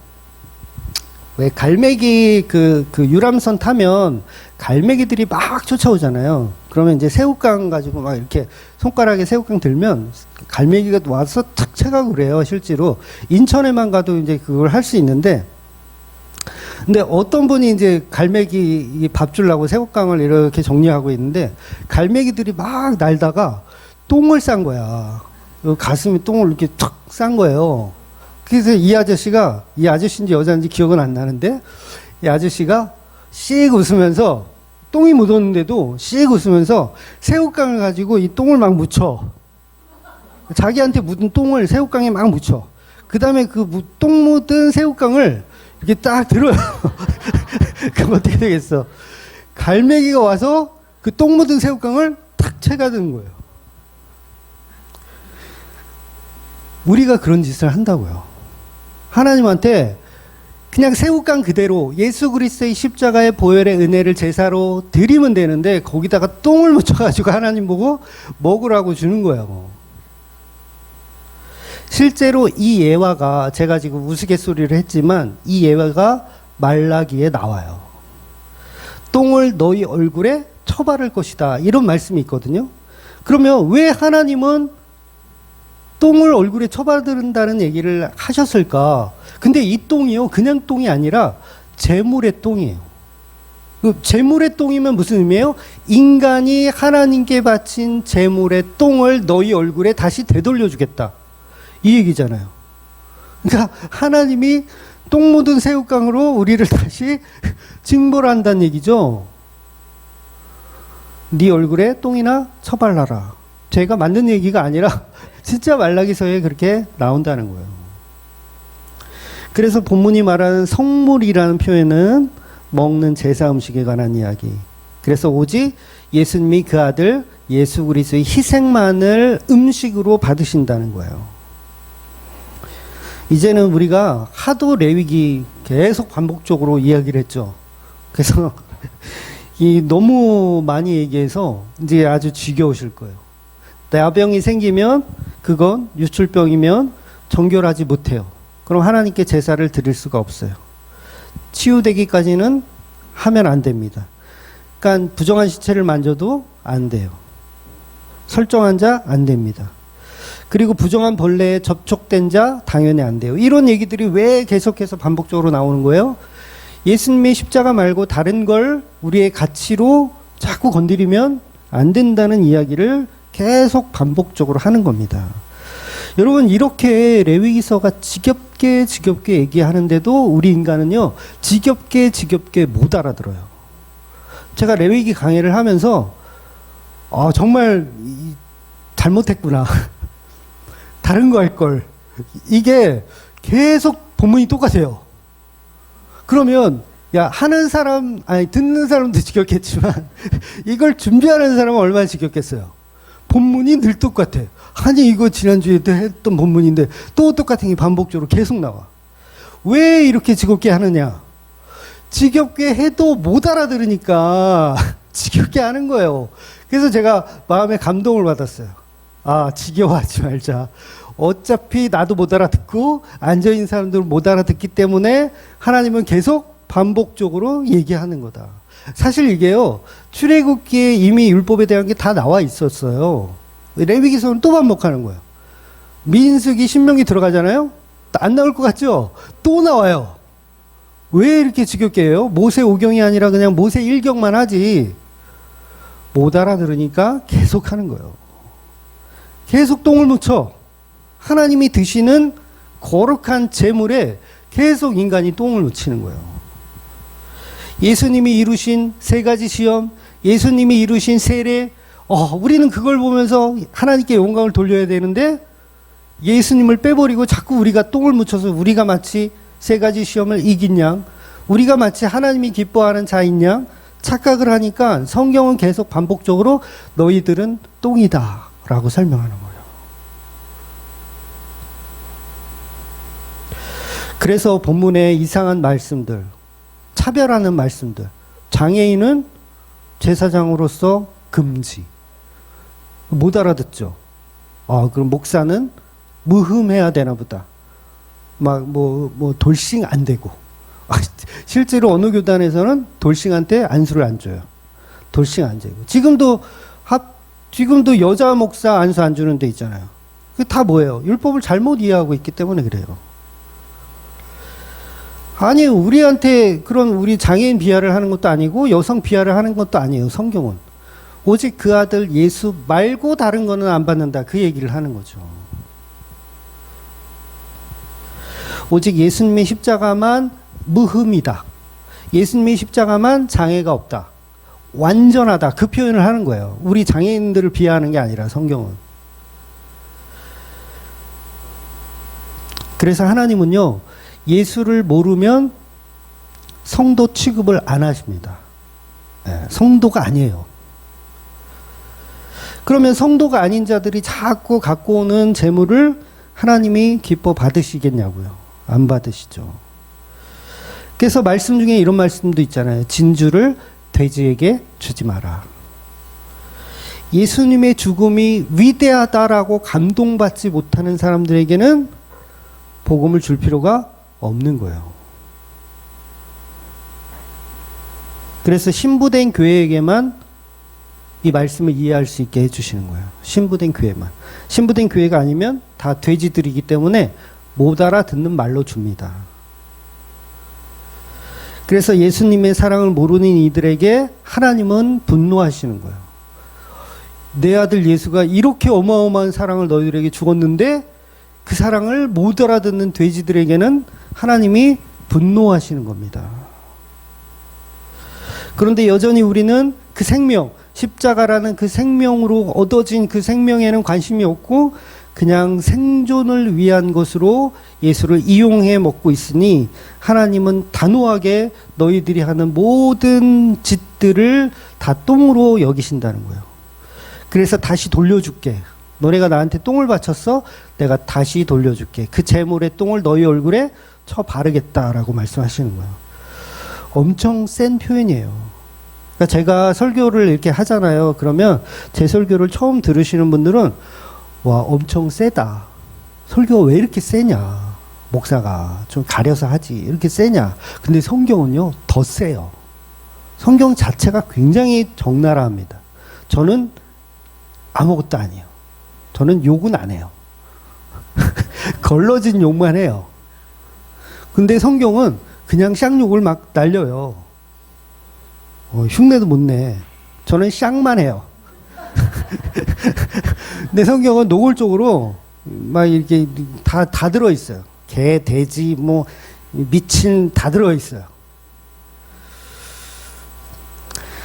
왜 갈매기 그 유람선 타면 갈매기들이 막 쫓아오잖아요. 그러면 이제 새우깡 가지고 막 이렇게 손가락에 새우깡 들면 갈매기가 와서 탁 채가고 그래요. 실제로 인천에만 가도 이제 그걸 할 수 있는데, 근데 어떤 분이 이제 갈매기 밥 주려고 새우깡을 이렇게 정리하고 있는데 갈매기들이 막 날다가 똥을 싼 거야. 가슴에 똥을 이렇게 탁 싼 거예요. 그래서 이 아저씨가, 이 아저씨인지 여자인지 기억은 안 나는데, 이 아저씨가 씩 웃으면서, 똥이 묻었는데도 씩 웃으면서 새우깡을 가지고 이 똥을 막 묻혀. 자기한테 묻은 똥을 새우깡에 막 묻혀. 그 다음에 그 똥 묻은 새우깡을 이렇게 딱 들어요. 그럼 어떻게 되겠어? 갈매기가 와서 그 똥 묻은 새우깡을 탁 채가드는 거예요. 우리가 그런 짓을 한다고요. 하나님한테 그냥 새우깡 그대로 예수 그리스도의 십자가의 보혈의 은혜를 제사로 드리면 되는데 거기다가 똥을 묻혀가지고 하나님 보고 먹으라고 주는 거예요. 실제로 이 예화가, 제가 지금 우스갯소리를 했지만 이 예화가 말라기에 나와요. 똥을 너희 얼굴에 쳐바를 것이다, 이런 말씀이 있거든요. 그러면 왜 하나님은 똥을 얼굴에 쳐바른다는 얘기를 하셨을까? 근데 이 똥이요, 그냥 똥이 아니라 제물의 똥이에요. 제물의 똥이면 무슨 의미예요? 인간이 하나님께 바친 제물의 똥을 너희 얼굴에 다시 되돌려 주겠다, 이 얘기잖아요. 그러니까 하나님이 똥 묻은 새우깡으로 우리를 다시 징벌한다는 얘기죠. 네 얼굴에 똥이나 쳐발라라. 제가 만든 얘기가 아니라 진짜 말라기서에 그렇게 나온다는 거예요. 그래서 본문이 말하는 성물이라는 표현은 먹는 제사 음식에 관한 이야기. 그래서 오직 예수님이 그 아들 예수 그리스도의 희생만을 음식으로 받으신다는 거예요. 이제는 우리가 하도 레위기 계속 반복적으로 이야기를 했죠. 그래서 너무 많이 얘기해서 이제 아주 지겨우실 거예요. 나병이 생기면 그건 유출병이면 정결하지 못해요. 그럼 하나님께 제사를 드릴 수가 없어요. 치유되기까지는 하면 안 됩니다. 그러니까 부정한 시체를 만져도 안 돼요. 설정한 자 안 됩니다. 그리고 부정한 벌레에 접촉된 자 당연히 안 돼요. 이런 얘기들이 왜 계속해서 반복적으로 나오는 거예요? 예수님의 십자가 말고 다른 걸 우리의 가치로 자꾸 건드리면 안 된다는 이야기를 계속 반복적으로 하는 겁니다. 여러분, 이렇게 레위기서가 지겹게 얘기하는데도 우리 인간은요, 지겹게 못 알아들어요. 제가 레위기 강의를 하면서 정말 잘못했구나. 다른 거 할 걸. 이게 계속 본문이 똑같아요. 그러면 하는 사람, 듣는 사람도 지겹겠지만 이걸 준비하는 사람은 얼마나 지겹겠어요. 본문이 늘 똑같아. 아니, 이거 지난주에도 했던 본문인데 또 똑같은 게 반복적으로 계속 나와. 왜 이렇게 즐겁게 하느냐? 지겹게 해도 못 알아들으니까 지겹게 하는 거예요. 그래서 제가 마음에 감동을 받았어요. 아, 지겨워하지 말자. 어차피 나도 못 알아듣고 앉아있는 사람들은 못 알아듣기 때문에 하나님은 계속 반복적으로 얘기하는 거다. 사실 이게요, 출애굽기에 이미 율법에 대한 게 다 나와 있었어요. 레위기서는 또 반복하는 거예요. 민수기, 신명기 들어가잖아요. 안 나올 것 같죠? 또 나와요. 왜 이렇게 지겹게 해요? 모세 5경이 아니라 그냥 모세 1경만 하지. 못 알아들으니까 계속 하는 거예요. 계속 똥을 묻혀. 하나님이 드시는 거룩한 제물에 계속 인간이 똥을 묻히는 거예요. 예수님이 이루신 세 가지 시험, 예수님이 이루신 세례, 우리는 그걸 보면서 하나님께 영광을 돌려야 되는데 예수님을 빼버리고 자꾸 우리가 똥을 묻혀서 우리가 마치 세 가지 시험을 이긴 양, 우리가 마치 하나님이 기뻐하는 자인 양 착각을 하니까 성경은 계속 반복적으로 너희들은 똥이다 라고 설명하는 거예요. 그래서 본문에 이상한 말씀들, 차별하는 말씀들, 장애인은 제사장으로서 금지. 못 알아듣죠. 그럼 목사는 무흠해야 되나 보다. 돌싱 안 되고. 실제로 어느 교단에서는 돌싱한테 안수를 안 줘요. 돌싱 안 되고. 지금도 여자 목사 안수 안 주는 데 있잖아요. 그게 다 뭐예요? 율법을 잘못 이해하고 있기 때문에 그래요. 아니, 우리한테 그런 우리 장애인 비하를 하는 것도 아니고 여성 비하를 하는 것도 아니에요, 성경은. 오직 그 아들 예수 말고 다른 거는 안 받는다. 그 얘기를 하는 거죠. 오직 예수님의 십자가만 무흠이다. 예수님의 십자가만 장애가 없다. 완전하다. 그 표현을 하는 거예요. 우리 장애인들을 비하하는 게 아니라 성경은. 그래서 하나님은요, 예수를 모르면 성도 취급을 안 하십니다. 성도가 아니에요. 그러면 성도가 아닌 자들이 자꾸 갖고 오는 재물을 하나님이 기뻐 받으시겠냐고요. 안 받으시죠. 그래서 말씀 중에 이런 말씀도 있잖아요. 진주를 돼지에게 주지 마라. 예수님의 죽음이 위대하다라고 감동받지 못하는 사람들에게는 복음을 줄 필요가 없는 거예요. 그래서 신부된 교회에게만 이 말씀을 이해할 수 있게 해주시는 거예요. 신부된 교회만. 신부된 교회가 아니면 다 돼지들이기 때문에 못 알아듣는 말로 줍니다. 그래서 예수님의 사랑을 모르는 이들에게 하나님은 분노하시는 거예요. 내 아들 예수가 이렇게 어마어마한 사랑을 너희들에게 주었는데 그 사랑을 못 알아듣는 돼지들에게는 하나님이 분노하시는 겁니다. 그런데 여전히 우리는 그 생명, 십자가라는 그 생명으로 얻어진 그 생명에는 관심이 없고 그냥 생존을 위한 것으로 예수를 이용해 먹고 있으니 하나님은 단호하게 너희들이 하는 모든 짓들을 다 똥으로 여기신다는 거예요. 그래서 다시 돌려줄게. 너네가 나한테 똥을 바쳤어? 내가 다시 돌려줄게. 그 재물의 똥을 너희 얼굴에 쳐 바르겠다라고 말씀하시는 거예요. 엄청 센 표현이에요. 그러니까 제가 설교를 이렇게 하잖아요. 그러면 제 설교를 처음 들으시는 분들은 와, 엄청 세다. 설교가 왜 이렇게 세냐. 목사가 좀 가려서 하지. 이렇게 세냐. 근데 성경은요, 더 세요. 성경 자체가 굉장히 적나라합니다. 저는 아무것도 아니에요. 저는 욕은 안 해요. 걸러진 욕만 해요. 근데 성경은 그냥 쌍욕을 막 날려요. 흉내도 못 내. 저는 쌍만 해요. 근데 성경은 노골적으로 막 이렇게 다 들어있어요. 개, 돼지, 미친 다 들어있어요.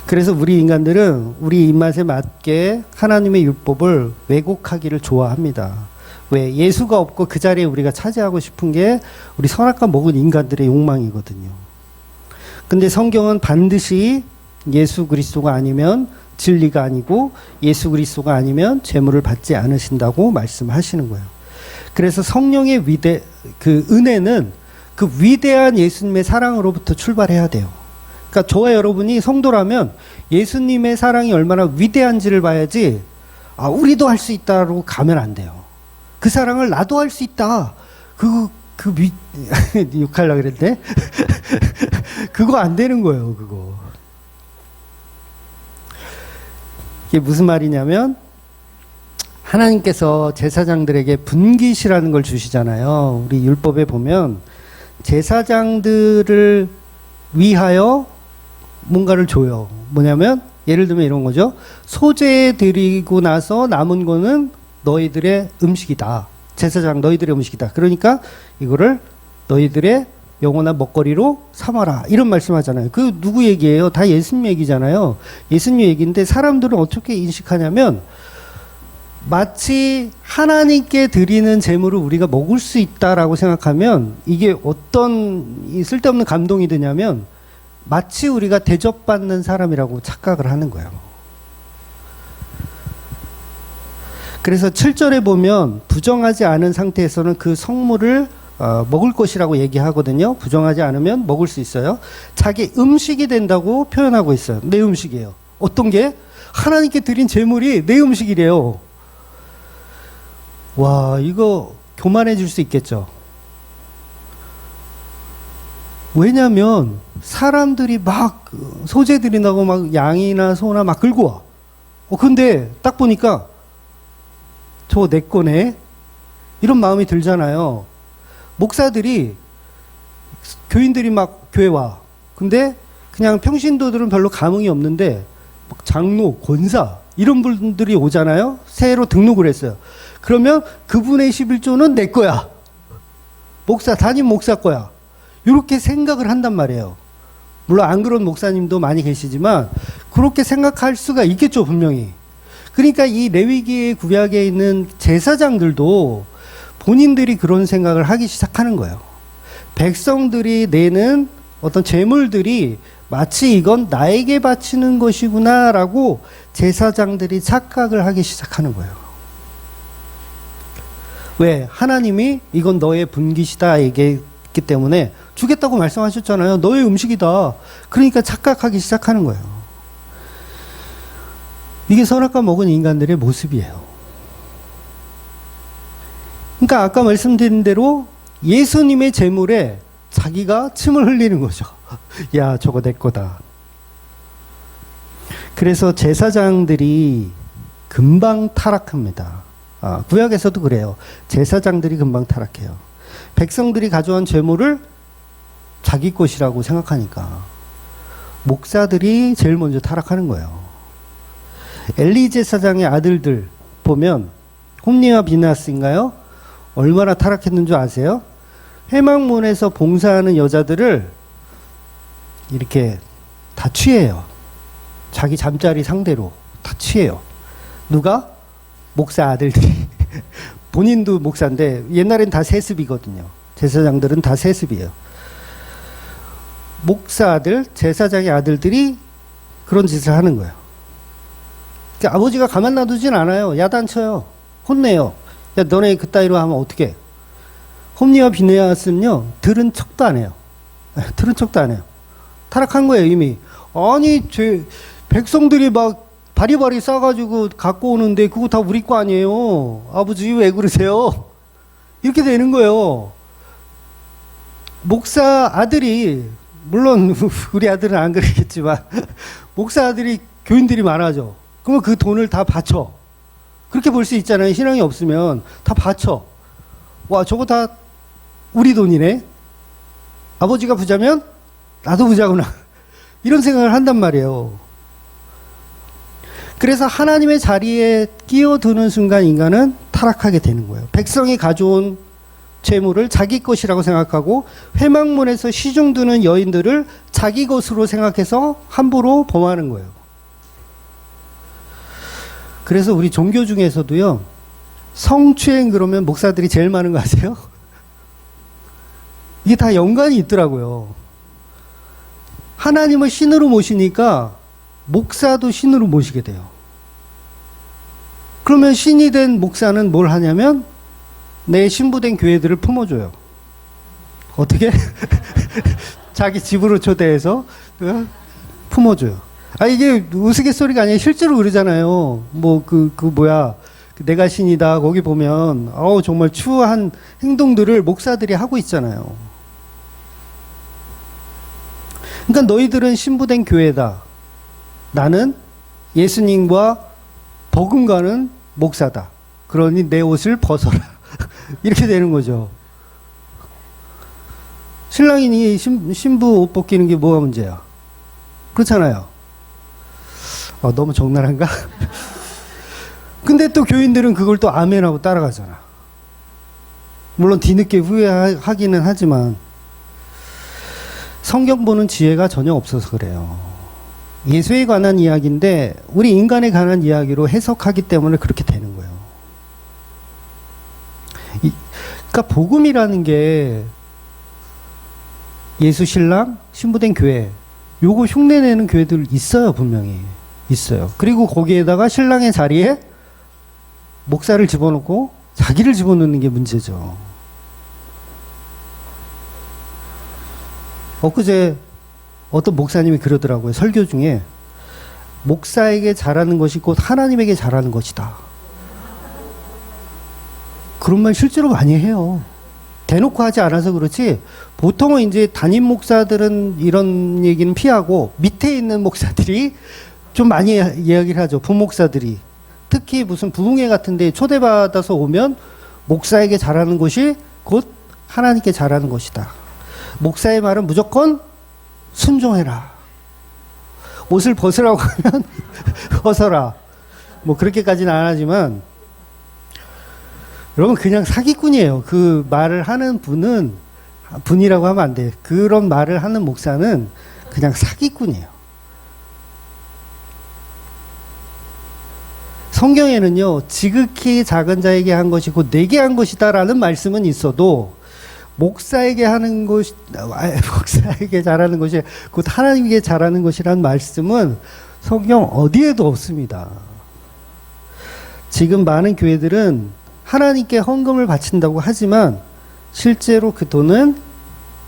그래서 우리 인간들은 우리 입맛에 맞게 하나님의 율법을 왜곡하기를 좋아합니다. 왜? 예수가 없고 그 자리에 우리가 차지하고 싶은 게 우리 선악과 먹은 인간들의 욕망이거든요. 근데 성경은 반드시 예수 그리스도가 아니면 진리가 아니고 예수 그리스도가 아니면 재물을 받지 않으신다고 말씀하시는 거예요. 그래서 성령의 그 은혜는 그 그 위대한 예수님의 사랑으로부터 출발해야 돼요. 그러니까 저와 여러분이 성도라면 예수님의 사랑이 얼마나 위대한지를 봐야지, 아, 우리도 할 수 있다고 가면 안 돼요. 그 사랑을 나도 할 수 있다. 욕하려고 그랬네? 그거 안 되는 거예요, 그거. 이게 무슨 말이냐면, 하나님께서 제사장들에게 분깃이라는 걸 주시잖아요. 우리 율법에 보면 제사장들을 위하여 뭔가를 줘요. 뭐냐면 예를 들면 이런 거죠. 소제 드리고 나서 남은 거는 너희들의 음식이다. 제사장 너희들의 음식이다. 그러니까 이거를 너희들의 영원한 먹거리로 삼아라. 이런 말씀하잖아요. 그 누구 얘기예요? 다 예수님 얘기잖아요. 예수님 얘기인데 사람들은 어떻게 인식하냐면 마치 하나님께 드리는 제물을 우리가 먹을 수 있다라고 생각하면 이게 어떤 쓸데없는 감동이 드냐면 마치 우리가 대접받는 사람이라고 착각을 하는 거예요. 그래서 7절에 보면 부정하지 않은 상태에서는 그 성물을 먹을 것이라고 얘기하거든요. 부정하지 않으면 먹을 수 있어요. 자기 음식이 된다고 표현하고 있어요. 내 음식이에요. 어떤 게? 하나님께 드린 제물이 내 음식이래요. 와, 이거 교만해질 수 있겠죠. 왜냐면 사람들이 막 소재 드린다고 막 양이나 소나 막 끌고 와. 근데 딱 보니까 저거 내 거네. 이런 마음이 들잖아요. 목사들이, 교인들이 막 교회 와. 근데 그냥 평신도들은 별로 감흥이 없는데 막 장로, 권사 이런 분들이 오잖아요. 새로 등록을 했어요. 그러면 그분의 11조는 내 거야. 목사, 담임 목사 거야. 이렇게 생각을 한단 말이에요. 물론 안 그런 목사님도 많이 계시지만 그렇게 생각할 수가 있겠죠, 분명히. 그러니까 이 레위기의 구약에 있는 제사장들도 본인들이 그런 생각을 하기 시작하는 거예요. 백성들이 내는 어떤 제물들이 마치 이건 나에게 바치는 것이구나라고 제사장들이 착각을 하기 시작하는 거예요. 왜? 하나님이 이건 너의 분깃이다 얘기했기 때문에 주겠다고 말씀하셨잖아요. 너의 음식이다. 그러니까 착각하기 시작하는 거예요. 이게 선악과 먹은 인간들의 모습이에요. 그러니까 아까 말씀드린 대로 예수님의 제물에 자기가 침을 흘리는 거죠. 야, 저거 내 거다. 그래서 제사장들이 금방 타락합니다. 구약에서도 그래요. 제사장들이 금방 타락해요. 백성들이 가져온 제물을 자기 것이라고 생각하니까 목사들이 제일 먼저 타락하는 거예요. 엘리 제사장의 아들들 보면 홈니와 비나스인가요? 얼마나 타락했는 줄 아세요? 회막문에서 봉사하는 여자들을 이렇게 다 취해요. 자기 잠자리 상대로 다 취해요. 누가? 목사 아들들이. 본인도 목사인데 옛날엔 다 세습이거든요. 제사장들은 다 세습이에요. 목사 아들, 제사장의 아들들이 그런 짓을 하는 거예요. 그러니까 아버지가 가만 놔두진 않아요. 야단쳐요. 혼내요. 야, 너네 그따위로 하면 어떡해. 홈니와 비네아스는요, 들은 척도 안 해요. 들은 척도 안 해요. 타락한 거예요, 이미. 아니, 백성들이 막 바리바리 싸가지고 갖고 오는데 그거 다 우리 거 아니에요. 아버지 왜 그러세요? 이렇게 되는 거예요. 목사 아들이, 물론 우리 아들은 안 그러겠지만 목사 아들이 교인들이 많아져. 그러면 그 돈을 다 바쳐. 그렇게 볼 수 있잖아요. 신앙이 없으면 다 바쳐. 와, 저거 다 우리 돈이네. 아버지가 부자면 나도 부자구나. 이런 생각을 한단 말이에요. 그래서 하나님의 자리에 끼어드는 순간 인간은 타락하게 되는 거예요. 백성이 가져온 재물을 자기 것이라고 생각하고 회막문에서 시중 드는 여인들을 자기 것으로 생각해서 함부로 범하는 거예요. 그래서 우리 종교 중에서도요, 성추행 그러면 목사들이 제일 많은 거 아세요? 이게 다 연관이 있더라고요. 하나님을 신으로 모시니까 목사도 신으로 모시게 돼요. 그러면 신이 된 목사는 뭘 하냐면 내 신부된 교회들을 품어줘요. 어떻게? 자기 집으로 초대해서 품어줘요. 아, 이게 우스갯소리가 아니라 실제로 그러잖아요. 뭐, 뭐야. 내가 신이다. 거기 보면, 정말 추한 행동들을 목사들이 하고 있잖아요. 그러니까 너희들은 신부된 교회다. 나는 예수님과 버금가는 목사다. 그러니 내 옷을 벗어라. 이렇게 되는 거죠. 신랑이니 신부 옷 벗기는 게 뭐가 문제야? 그렇잖아요. 너무 적나라한가? 근데 또 교인들은 그걸 또 아멘하고 따라가잖아. 물론 뒤늦게 후회하기는 하지만 성경 보는 지혜가 전혀 없어서 그래요. 예수에 관한 이야기인데 우리 인간에 관한 이야기로 해석하기 때문에 그렇게 되는 거예요. 그러니까 복음이라는 게 예수 신랑, 신부된 교회, 요거 흉내내는 교회들 있어요. 분명히 있어요. 그리고 거기에다가 신랑의 자리에 목사를 집어넣고 자기를 집어넣는 게 문제죠. 엊그제 어떤 목사님이 그러더라고요. 설교 중에 목사에게 잘하는 것이 곧 하나님에게 잘하는 것이다. 그런 말 실제로 많이 해요. 대놓고 하지 않아서 그렇지 보통은 이제 담임 목사들은 이런 얘기는 피하고 밑에 있는 목사들이 좀 많이 이야기를 하죠. 부목사들이. 특히 무슨 부흥회 같은 데 초대받아서 오면 목사에게 잘하는 것이 곧 하나님께 잘하는 것이다. 목사의 말은 무조건 순종해라. 옷을 벗으라고 하면 벗어라. 뭐 그렇게까지는 안 하지만 여러분 그냥 사기꾼이에요. 그 말을 하는 분이라고 하면 안 돼. 그런 말을 하는 목사는 그냥 사기꾼이에요. 성경에는요, 지극히 작은 자에게 한 것이 곧 내게 한 것이다 라는 말씀은 있어도 목사에게 하는 것이, 목사에게 잘하는 것이 곧 하나님께 잘하는 것이라는 말씀은 성경 어디에도 없습니다. 지금 많은 교회들은 하나님께 헌금을 바친다고 하지만 실제로 그 돈은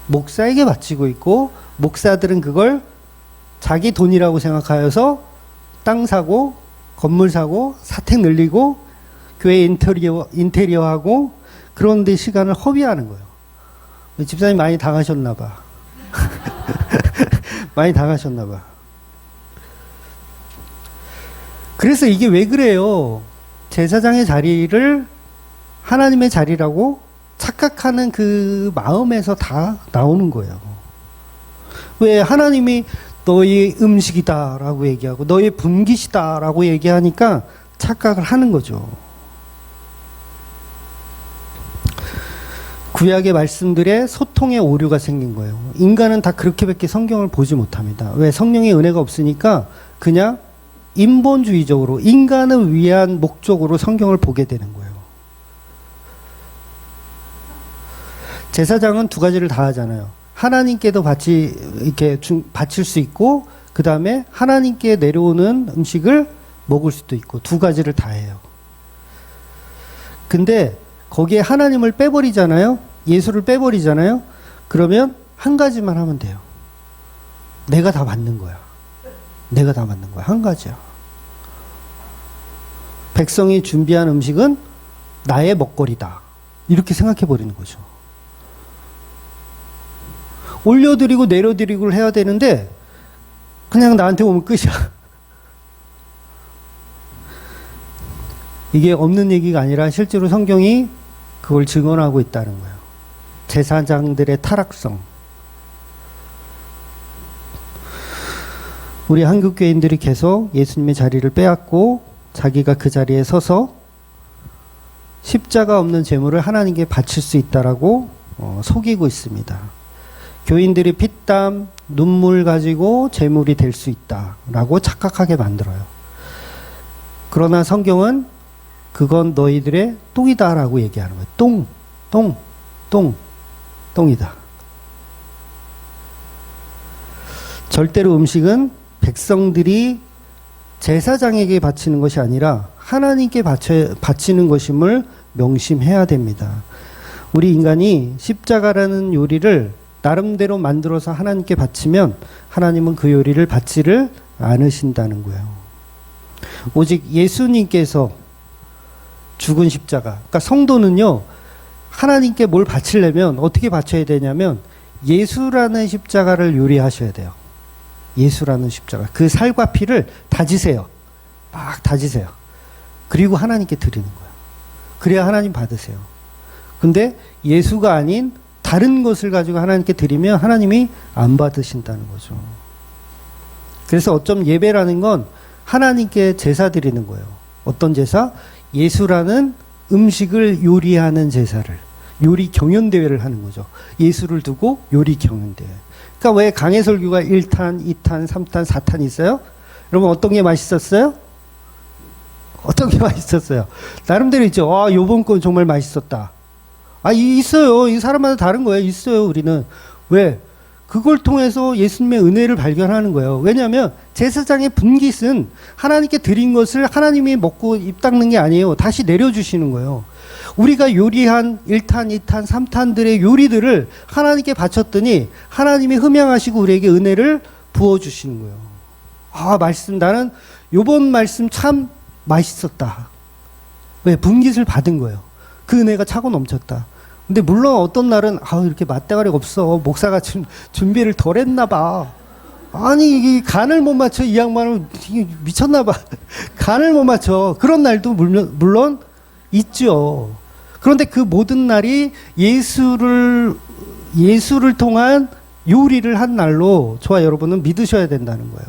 목사에게 바치고 있고 목사들은 그걸 자기 돈이라고 생각하여서 땅 사고 건물 사고 사택 늘리고 교회 인테리어하고 그런 데 시간을 허비하는 거예요. 집사님 많이 당하셨나 봐. 많이 당하셨나 봐. 그래서 이게 왜 그래요? 제사장의 자리를 하나님의 자리라고 착각하는 그 마음에서 다 나오는 거예요. 왜 하나님이 너희 음식이다라고 얘기하고 너희 분깃이다라고 얘기하니까 착각을 하는 거죠. 구약의 말씀들에 소통의 오류가 생긴 거예요. 인간은 다 그렇게밖에 성경을 보지 못합니다. 왜? 성령의 은혜가 없으니까 그냥 인본주의적으로 인간을 위한 목적으로 성경을 보게 되는 거예요. 제사장은 두 가지를 다 하잖아요. 하나님께도 바칠 수 있고, 그 다음에 하나님께 내려오는 음식을 먹을 수도 있고, 두 가지를 다 해요. 근데 거기에 하나님을 빼버리잖아요. 예수를 빼버리잖아요. 그러면 한 가지만 하면 돼요. 내가 다 맞는 거야. 내가 다 맞는 거야. 한 가지야. 백성이 준비한 음식은 나의 먹거리다. 이렇게 생각해 버리는 거죠. 올려드리고 내려드리고를 해야 되는데 그냥 나한테 오면 끝이야. 이게 없는 얘기가 아니라 실제로 성경이 그걸 증언하고 있다는 거예요. 제사장들의 타락성. 우리 한국교인들이 계속 예수님의 자리를 빼앗고 자기가 그 자리에 서서 십자가 없는 제물을 하나님께 바칠 수 있다라고 속이고 있습니다. 교인들이 피땀, 눈물 가지고 제물이 될 수 있다라고 착각하게 만들어요. 그러나 성경은 그건 너희들의 똥이다라고 얘기하는 거예요. 똥이다. 절대로 음식은 백성들이 제사장에게 바치는 것이 아니라 하나님께 바치는 것임을 명심해야 됩니다. 우리 인간이 십자가라는 요리를 나름대로 만들어서 하나님께 바치면 하나님은 그 요리를 받지를 않으신다는 거예요. 오직 예수님께서 죽은 십자가. 그러니까 성도는요, 하나님께 뭘 바치려면 어떻게 바쳐야 되냐면 예수라는 십자가를 요리하셔야 돼요. 예수라는 십자가. 그 살과 피를 다지세요. 막 다지세요. 그리고 하나님께 드리는 거예요. 그래야 하나님 받으세요. 근데 예수가 아닌 다른 것을 가지고 하나님께 드리면 하나님이 안 받으신다는 거죠. 그래서 어쩜 예배라는 건 하나님께 제사 드리는 거예요. 어떤 제사? 예수라는 음식을 요리하는 제사를, 요리 경연대회를 하는 거죠. 예수를 두고 요리 경연대회. 그러니까 왜 강해설교가 1탄, 2탄, 3탄, 4탄 있어요? 여러분 어떤 게 맛있었어요? 어떤 게 맛있었어요? 나름대로 있죠. 아, 요번 건 정말 맛있었다. 아, 있어요. 이 사람마다 다른 거예요. 있어요, 우리는. 왜? 그걸 통해서 예수님의 은혜를 발견하는 거예요. 왜냐하면 제사장의 분깃은 하나님께 드린 것을 하나님이 먹고 입 닦는 게 아니에요. 다시 내려주시는 거예요. 우리가 요리한 1탄, 2탄, 3탄들의 요리들을 하나님께 바쳤더니 하나님이 흠양하시고 우리에게 은혜를 부어주시는 거예요. 아, 나는 요번 말씀 참 맛있었다. 왜? 분깃을 받은 거예요. 그 은혜가 차고 넘쳤다. 근데 물론 어떤 날은 이렇게 맛대가리가 없어. 목사가 준비를 덜 했나 봐. 아니, 이 간을 못 맞춰. 이 양반은 미쳤나 봐. 간을 못 맞춰. 그런 날도 물론 있죠. 그런데 그 모든 날이 예수를 통한 요리를 한 날로 저와 여러분은 믿으셔야 된다는 거예요.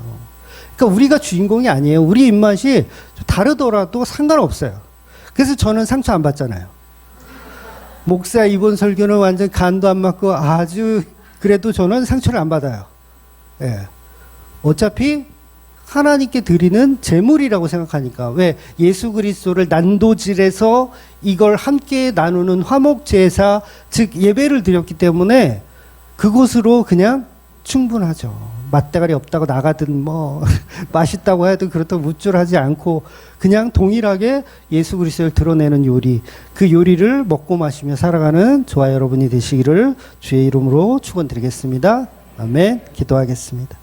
그러니까 우리가 주인공이 아니에요. 우리 입맛이 다르더라도 상관없어요. 그래서 저는 상처 안 받잖아요. 목사 이번 설교는 완전 간도 안 맞고 아주 그래도 저는 상처를 안 받아요. 예. 어차피 하나님께 드리는 제물이라고 생각하니까. 왜? 예수 그리스도를 난도질해서 이걸 함께 나누는 화목제사, 즉 예배를 드렸기 때문에 그것으로 그냥 충분하죠. 맛대가리 없다고 나가든 맛있다고 해도 그렇다고 묻줄하지 않고 그냥 동일하게 예수 그리스도를 드러내는 요리, 그 요리를 먹고 마시며 살아가는 저와 여러분이 되시기를 주의 이름으로 축원드리겠습니다. 아멘. 기도하겠습니다.